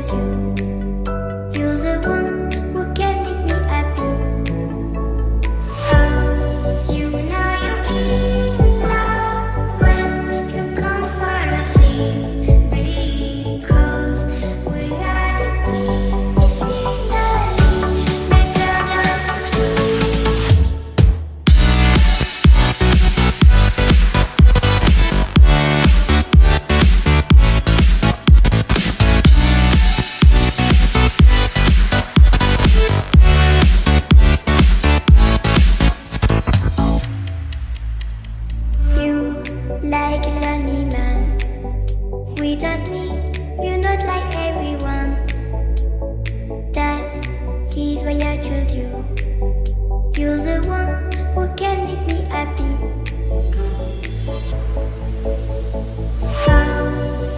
chose you. You're the one who can make me happy. Oh, you know you're in love when you come for the sea. Because we are the medicinally better than trees. You like a lonely man. Without me, you're not like everyone. That is why I chose you. You're the one who can make me happy. Oh,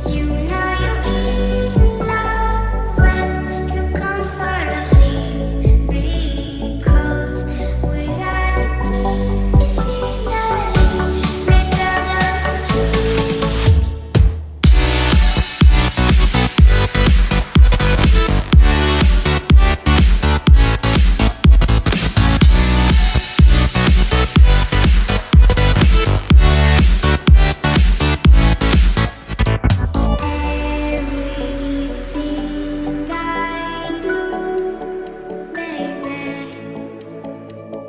you know you're in love when you come for the sea. Because we are the medicinally better than trees. Everything I do, baby,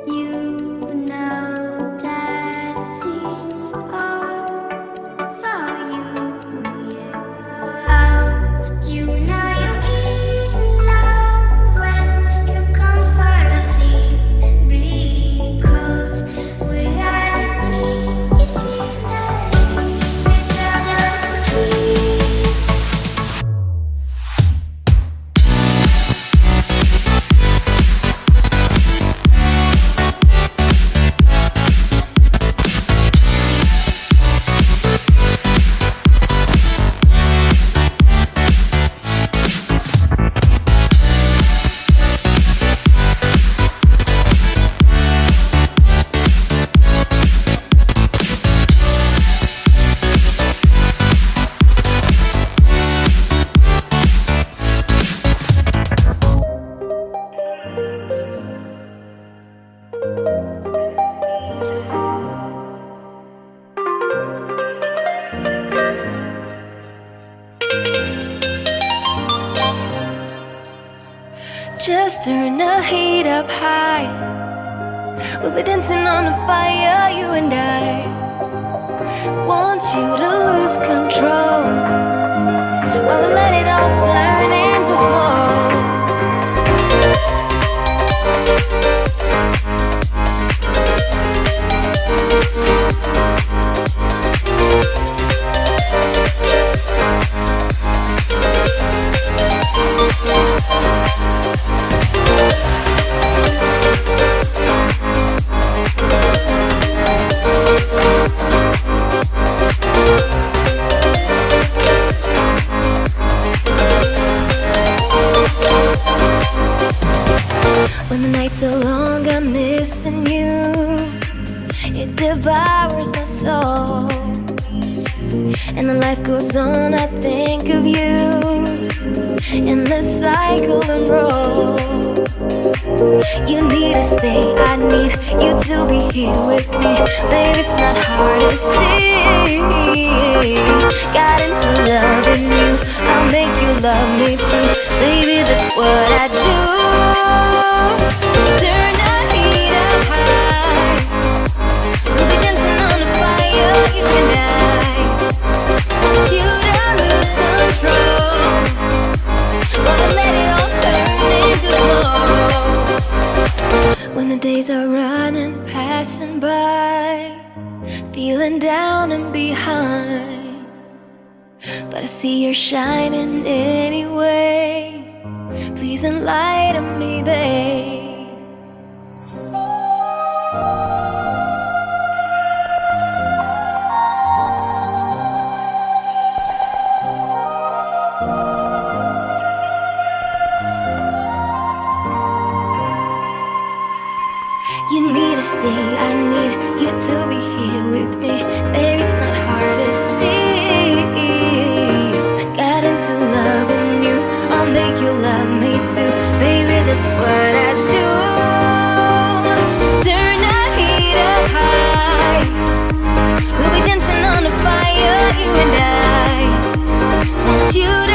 you know that it's all for you, yeah. Oh, you know you're in love when you come for the sea. Because we are the medicinally better than trees. Just turn the heat up high. We'll be dancing on the fire, you and I. Want you to lose control while we let it all turn into smoke. When the nights are long, I'm missing you. It devours my soul. And the life goes on, I think of you. In the cycle and roll. You need to stay, I need you to be here with me. Babe, it's not hard to see. Got into loving you, I'll make you love me too. Baby, that's what I do. Just turn the heat up high. We'll be dancing on the fire, you and I. Want you to lose control while we let it all turn into smoke. When the days are running, passing by, feeling down and behind, but I see you're shining anyway. Please enlighten me, babe. You need to stay, I need you to be here with me. Baby, it's not hard to see. Got into loving you, I'll make and I want you to